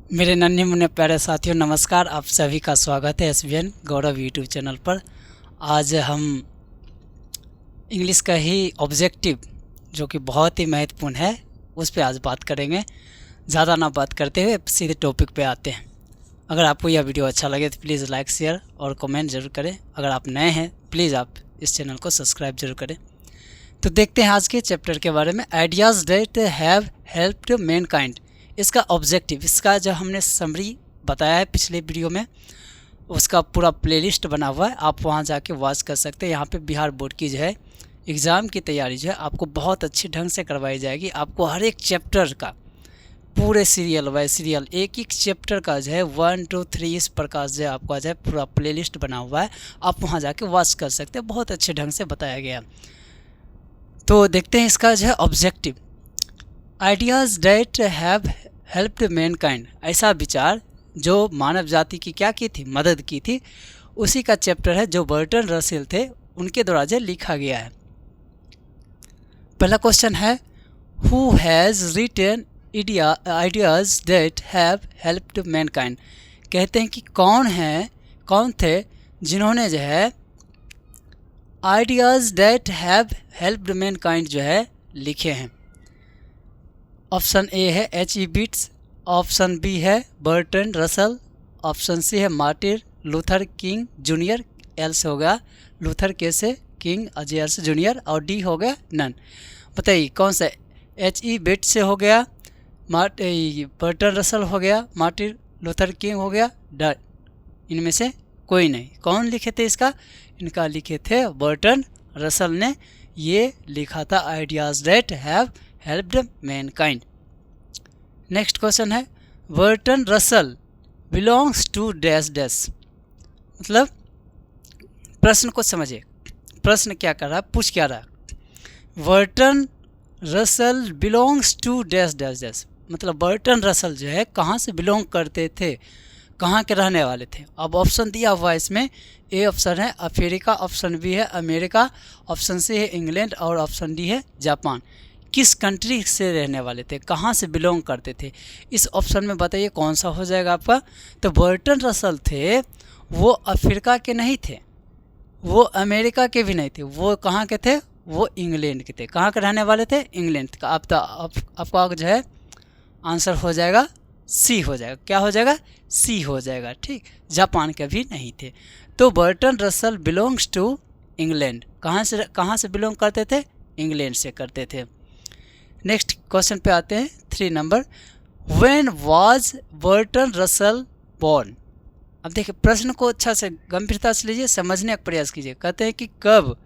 मेरे नन्हे मुन्ने प्यारे साथियों, नमस्कार। आप सभी का स्वागत है एसबीएन गौरव यूट्यूब चैनल पर। आज हम इंग्लिश का ही ऑब्जेक्टिव, जो कि बहुत ही महत्वपूर्ण है, उस पर आज बात करेंगे। ज़्यादा ना बात करते हुए सीधे टॉपिक पे आते हैं। अगर आपको यह वीडियो अच्छा लगे तो प्लीज़ लाइक, शेयर और कमेंट ज़रूर करें। अगर आप नए हैं प्लीज़ आप इस चैनल को सब्सक्राइब जरूर करें। तो देखते हैं आज के चैप्टर के बारे में, ideas that have helped Mankind. इसका ऑब्जेक्टिव, इसका जो हमने समरी बताया है पिछले वीडियो में, उसका पूरा प्लेलिस्ट बना हुआ है, आप वहां जाके वॉच कर सकते हैं। यहाँ पे बिहार बोर्ड की जो है एग्ज़ाम की तैयारी जो है आपको बहुत अच्छे ढंग से करवाई जाएगी। आपको हर एक चैप्टर का पूरे सीरियल बाय सीरियल एक एक चैप्टर का जो है 1, 2, 3 इस प्रकार से आपका जो है पूरा प्लेलिस्ट बना हुआ है। आप वहाँ जाके वॉच कर सकते हैं, बहुत अच्छे ढंग से बताया गया। तो देखते हैं इसका जो है objective, ideas that have helped Mankind. ऐसा विचार जो मानव जाति की क्या की थी, मदद की थी, उसी का चैप्टर है जो बर्टन रसेल थे, उनके द्वारा जो लिखा गया है। पहला क्वेश्चन है, who has written ideas that have helped mankind. कहते हैं कि कौन थे जिन्होंने जो है ideas that have helped mankind जो है लिखे हैं। ऑप्शन ए है H.E. बिट्स, ऑप्शन बी है बर्टन रसल, ऑप्शन सी है मार्टिन लूथर किंग जूनियर, एल से हो गया लूथर, के से किंग, अजय से जूनियर, और डी हो गया नन। बताइए कौन सा, H.E. बिट्स से हो गया, बर्टन रसल हो गया, मार्टिन लूथर किंग हो गया, डन। इनमें से कोई नहीं। कौन लिखे थे इसका? इनका लिखे थे बर्टन रसल ने, ये लिखा था ideas that have helped mankind. Next question है, Bertrand Russell belongs to dash dash. मतलब प्रश्न को समझिए, प्रश्न क्या कर रहा है, पूछ क्या रहा है। Bertrand Russell belongs to dash dash dash, मतलब बर्टन रसल जो है कहाँ से बिलोंग करते थे, कहाँ के रहने वाले थे। अब ऑप्शन दिया हुआ है इसमें, ए ऑप्शन है अफ्रीका, ऑप्शन बी है अमेरिका, ऑप्शन सी है इंग्लैंड, और ऑप्शन डी है जापान। किस कंट्री से रहने वाले थे, कहाँ से बिलोंग करते थे, इस ऑप्शन में बताइए कौन सा हो जाएगा आपका। तो बर्टन रसल थे वो अफ्रीका के नहीं थे, वो अमेरिका के भी नहीं थे, वो कहाँ के थे, वो इंग्लैंड के थे। कहाँ के रहने वाले थे, इंग्लैंड का। आपका जो है आंसर हो जाएगा सी हो जाएगा। क्या हो जाएगा? सी हो जाएगा। ठीक, जापान के भी नहीं थे। तो Bertrand Russell belongs to England. कहाँ से बिलोंग करते थे? इंग्लैंड से करते थे। नेक्स्ट क्वेश्चन पे आते हैं, 3 number, when was Bertrand Russell born. अब देखिए प्रश्न को अच्छा से गंभीरता से लीजिए, समझने का प्रयास कीजिए। कहते हैं कि कब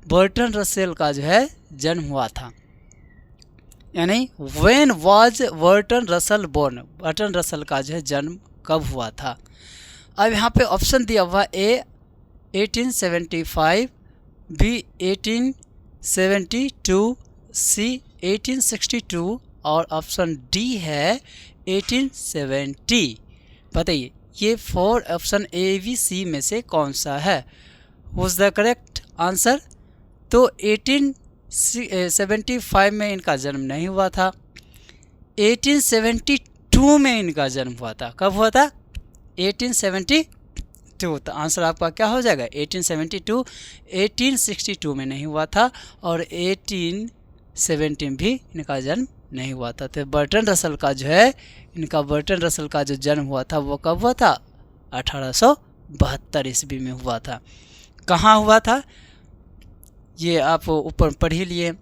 बर्टन रसेल का जो है जन्म हुआ था, यानी when was Bertrand Russell born, Bertrand Russell का जो है जन्म कब हुआ था। अब यहाँ पे ऑप्शन दिया हुआ, ए 1875, बी 1872, सी 1862, और ऑप्शन डी है 1870। बताइए ये 4 ऑप्शन ए बी सी में से कौन सा है? Was the correct answer. तो 1875 में इनका जन्म नहीं हुआ था, 1872 में इनका जन्म हुआ था। कब हुआ था? 1872। तो आंसर आपका क्या हो जाएगा? 1872। 1862 में नहीं हुआ था, और 1870 भी इनका जन्म नहीं हुआ था। तो बर्टन रसल का जो है, इनका बर्टन रसल का जो जन्म हुआ था वो कब हुआ था? 1872 ईस्वी में हुआ था। कहाँ हुआ था ये आप ऊपर पढ़ ही लिए,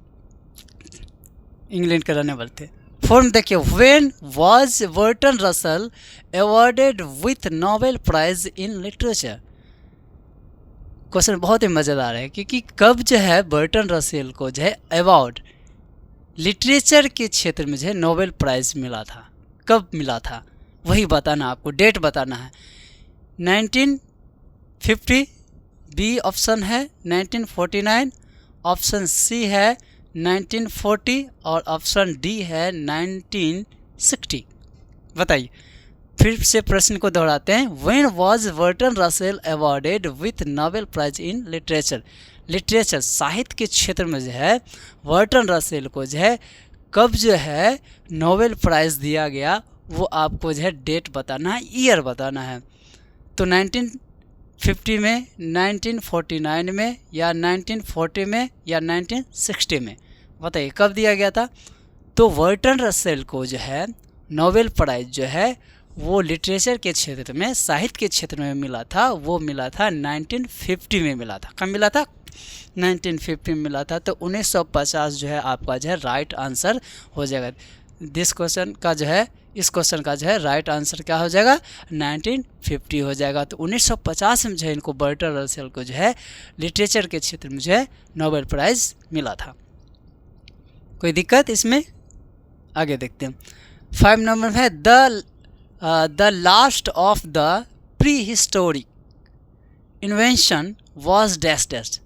इंग्लैंड के रहने वाले थे। फॉर्म देखिए, when was Bertrand Russell awarded with Nobel prize in literature. Question बहुत ही मज़ेदार है, क्योंकि कब जो है बर्टन रसेल को जो है अवार्ड लिटरेचर के क्षेत्र में जो है नोबेल प्राइज़ मिला था, कब मिला था वही बताना, आपको डेट बताना है। 1950, बी ऑप्शन है 1949, ऑप्शन सी है 1940, और ऑप्शन डी है 1960। बताइए, फिर से प्रश्न को दोहराते हैं। When was Bertrand Russell awarded with Nobel prize in literature. Literature साहित्य के क्षेत्र में जो है बर्टन रसेल को जो है कब जो है नोबेल प्राइज़ दिया गया, वो आपको जो है डेट बताना है, ईयर बताना है। तो 1950 में, 1949 में, या 1940 में, या 1960 में, बताइए कब दिया गया था। तो बर्टन रसेल को जो है नोबेल प्राइज़ जो है वो लिटरेचर के क्षेत्र में, साहित्य के क्षेत्र में मिला था। वो मिला था 1950 में मिला था। कब मिला था? 1950 में मिला था। तो 1950 जो है आपका जो है राइट आंसर हो जाएगा। दिस क्वेश्चन का जो है, इस क्वेश्चन का जो है राइट आंसर क्या हो जाएगा? 1950 हो जाएगा। तो 1950 में जो है इनको, बर्टन रसेल को जो है लिटरेचर के क्षेत्र में जो है नोबेल प्राइज़ मिला था। कोई दिक्कत इसमें? आगे देखते हैं। 5 नंबर है the last of the pre historic invention was dash dash.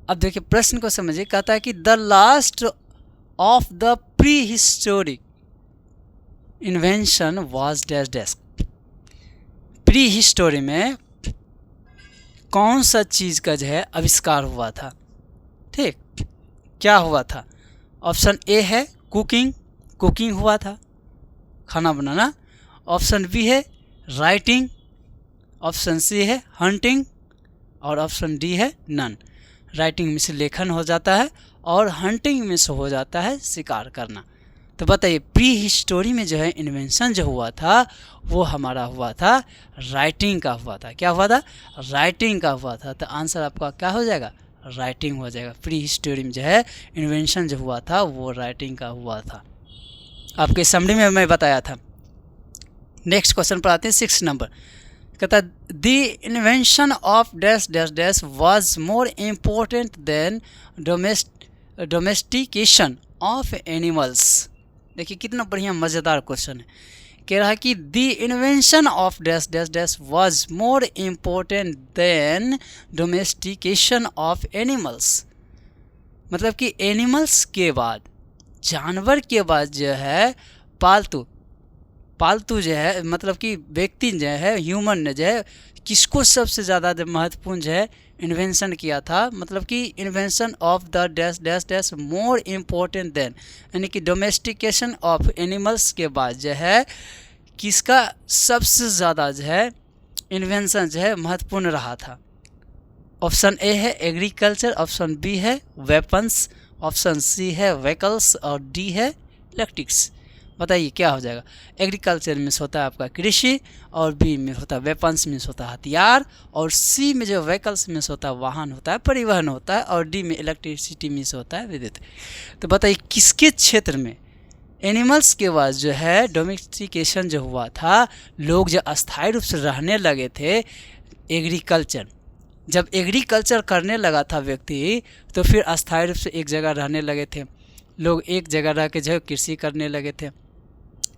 अब देखिए प्रश्न को समझिए, कहता है कि the last of the pre historic invention was dash dash. Pre history में कौन सा चीज़ का जो है आविष्कार हुआ था? ठीक, क्या हुआ था? ऑप्शन ए है कुकिंग, कुकिंग हुआ था, खाना बनाना। ऑप्शन बी है राइटिंग, ऑप्शन सी है हंटिंग, और ऑप्शन डी है नन। राइटिंग में से लेखन हो जाता है और हंटिंग में से हो जाता है शिकार करना। तो बताइए प्री हिस्टोरी में जो है इन्वेंशन जो हुआ था वो हमारा हुआ था राइटिंग का हुआ था। क्या हुआ था? राइटिंग का हुआ था। तो आंसर आपका क्या हो जाएगा? राइटिंग हो जाएगा। प्री हिस्टोरी में जो है इन्वेंशन जो हुआ था वो राइटिंग का हुआ था। आपके समरी में मैं बताया था। नेक्स्ट क्वेश्चन पर आते हैं 6 नंबर। कहता the invention of dash dash dash was more important then domestication of animals. देखिए कितना बढ़िया मज़ेदार क्वेश्चन है। कह रहा है कि the invention of dash dash dash was more important then domestication of animals. मतलब कि एनिमल्स के बाद, जानवर के बाद जो है पालतू जो है, मतलब कि व्यक्ति जो है, ह्यूमन ने जो है किसको सबसे ज़्यादा महत्वपूर्ण जो है इन्वेंशन किया था। मतलब कि invention of the dash dash dash more important then, यानी कि डोमेस्टिकेशन ऑफ एनिमल्स के बाद जो है किसका सबसे ज़्यादा जो है इन्वेंशन जो है महत्वपूर्ण रहा था। ऑप्शन ए है एग्रीकल्चर, ऑप्शन बी है वेपन्स, ऑप्शन सी है व्हीकल्स, और डी है इलेक्ट्रिक्स। बताइए क्या हो जाएगा? एग्रीकल्चर में होता है आपका कृषि, और बी में होता है वेपन्स में होता है हथियार, और सी में जो व्हीकल्स में होता है वाहन होता है, परिवहन होता है, और डी में इलेक्ट्रिसिटी में होता है विद्युत। तो बताइए किसके क्षेत्र में एनिमल्स के बाद जो है डोमेस्टिकेशन जो हुआ था, लोग जो अस्थायी रूप से रहने लगे थे, एग्रीकल्चर। जब एग्रीकल्चर करने लगा था व्यक्ति तो फिर अस्थायी रूप से एक जगह रहने लगे थे लोग, एक जगह रह के जो है कृषि करने लगे थे,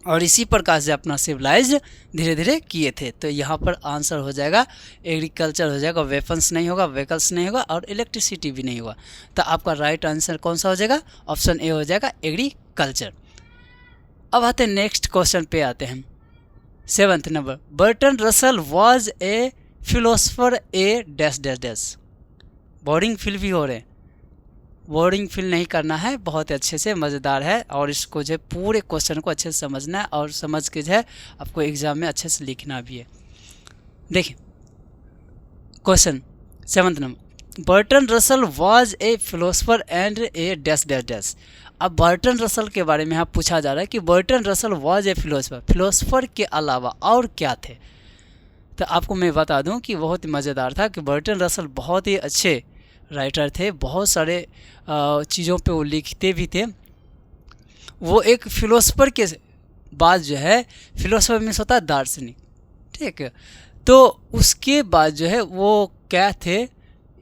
और इसी प्रकार से अपना सिविलाइज धीरे धीरे किए थे। तो यहाँ पर आंसर हो जाएगा एग्रीकल्चर हो जाएगा, वेपन्स नहीं होगा, व्हीकल्स नहीं होगा, और इलेक्ट्रिसिटी भी नहीं होगा। तो आपका राइट आंसर कौन सा हो जाएगा? ऑप्शन ए हो जाएगा एग्रीकल्चर। अब आते हैं नेक्स्ट क्वेश्चन पे आते हैं 7th number. Burton Russell was a philosopher A dash dash dash. Boarding feel भी हो रहे हैं, बोर्डिंग फील नहीं करना है, बहुत अच्छे से मज़ेदार है, और इसको जो है पूरे क्वेश्चन को अच्छे से समझना है, और समझ के जो है आपको एग्ज़ाम में अच्छे से लिखना भी है। देखिए question 7th number. Burton Russell was a philosopher and A dash dash dash. अब बर्टन रसल के बारे में यहाँ पूछा जा रहा है कि Burton Russell was a philosopher, philosopher के अलावा और क्या थे। तो आपको मैं बता दूं कि बहुत ही मज़ेदार था कि बर्टन रसल बहुत ही अच्छे राइटर थे, बहुत सारे चीज़ों पे वो लिखते भी थे। वो एक फिलोसफर के बाद जो है, फिलोसफर मीन्स होता है दार्शनिक, ठीक है। तो उसके बाद जो है वो क्या थे,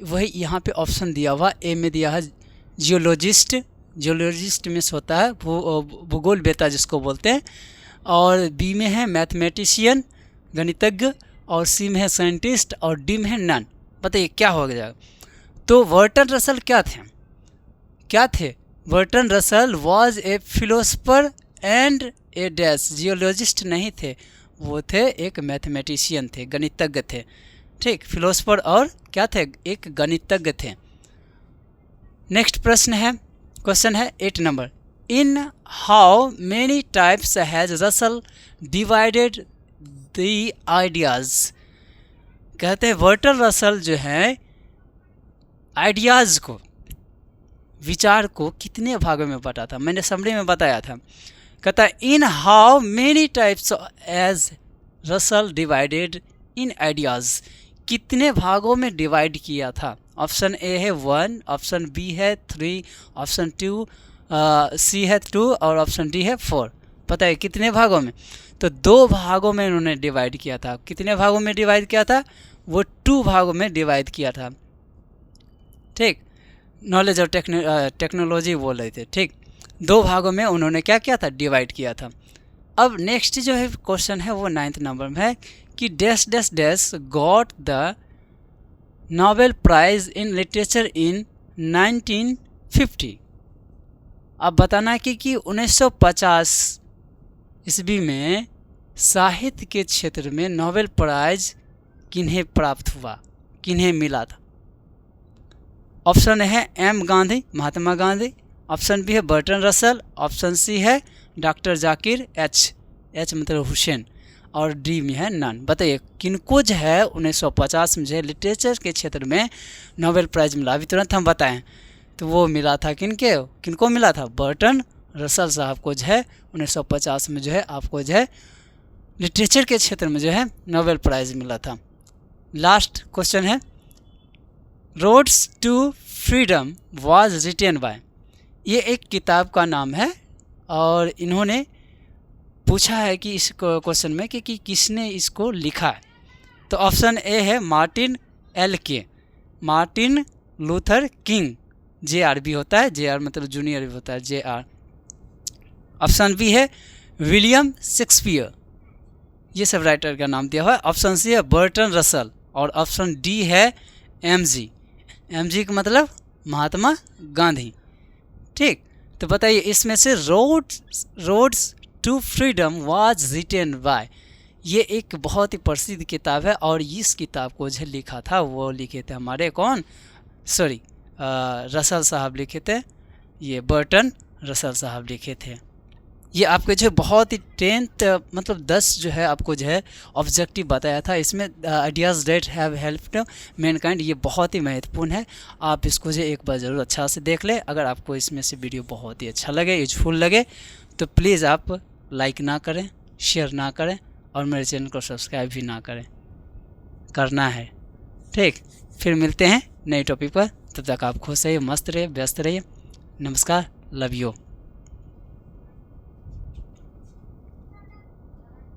वही यहाँ पे ऑप्शन दिया हुआ। ए में दिया है जियोलॉजिस्ट, जियोलॉजिस्ट मीन्स होता है भूगोल वेत्ता जिसको बोलते हैं, और बी में है मैथमेटिशियन गणितज्ञ, और सी में है साइंटिस्ट, और डी में है नन। बताइए क्या हो गया? तो बर्टन रसल क्या थे? Burton Russell was a philosopher and A dash, geologist नहीं थे, वो थे एक मैथमेटिशियन थे, गणितज्ञ थे, ठीक। फिलोसफर और क्या थे? एक गणितज्ञ थे। नेक्स्ट प्रश्न है, क्वेश्चन है 8 number. In how many types has Russell divided the ideas. कहते हैं बर्टन रसल जो है आइडियाज़ को, विचार को कितने भागों में बांटा था। मैंने समरी में बताया था। कहता है in how many types as Russell divided in ideas, कितने भागों में डिवाइड किया था। ऑप्शन ए है 1, ऑप्शन बी है 3, ऑप्शन 2 सी है 2 और ऑप्शन डी है 4। पता है कितने भागों में? तो 2 भागों में इन्होंने डिवाइड किया था। कितने भागों में डिवाइड किया था? वो 2 भागों में डिवाइड किया था। ठीक, नॉलेज और टेक्नोलॉजी बोल रहे थे। ठीक, 2 भागों में उन्होंने क्या किया था? डिवाइड किया था। अब नेक्स्ट जो है क्वेश्चन है वो 9th नंबर में है कि dash dash dash got the Nobel prize in literature in 1950। अब बताना है कि 1950 ईस्वी में साहित्य के क्षेत्र में नोबेल प्राइज किन्हें प्राप्त हुआ, किन्हें मिला था। ऑप्शन है M Gandhi, Mahatma Gandhi, option B है बर्टन रसल, ऑप्शन सी है डॉक्टर जाकिर, एच मतलब हुसैन, और डी में है नन। बताइए किनको जो है 1950 में जो है लिटरेचर के क्षेत्र में नोबेल प्राइज मिला। अभी तुरंत हम बताएं तो वो मिला था किनको मिला था? बर्टन रसल साहब को जो है 1950 में जो है आपको जो है लिटरेचर के क्षेत्र में जो है नोबेल प्राइज मिला था। लास्ट क्वेश्चन है Roads to Freedom was written by. ये एक किताब का नाम है और इन्होंने पूछा है कि इस क्वेश्चन में कि किसने इसको लिखा है। तो ऑप्शन ए है Martin LK, Martin Luther king, JR भी होता है, JR मतलब जूनियर भी होता है, JR। ऑप्शन बी है विलियम शेक्सपियर, ये सब राइटर का नाम दिया हुआ है। ऑप्शन सी है बर्टन रसल और ऑप्शन डी है MG का मतलब महात्मा गांधी। ठीक, तो बताइए इसमें से Roads to Freedom was written by, ये एक बहुत ही प्रसिद्ध किताब है और इस किताब को जो लिखा था वो लिखे थे हमारे रसल साहब लिखे थे, ये बर्टन रसल साहब लिखे थे। ये आपके जो बहुत ही 10th मतलब 10 जो है आपको जो है ऑब्जेक्टिव बताया था। इसमें ideas that have helped Mankind, ये बहुत ही महत्वपूर्ण है। आप इसको जो एक बार ज़रूर अच्छा से देख लें। अगर आपको इसमें से वीडियो बहुत ही अच्छा लगे, यूजफुल लगे, तो प्लीज़ आप लाइक ना करें, शेयर ना करें और मेरे चैनल को सब्सक्राइब भी ना करें, करना है। ठीक, फिर मिलते हैं नए टॉपिक पर। तब तक आप खुश रहिए, मस्त रहिए, व्यस्त रहिए। नमस्कार, लव यू।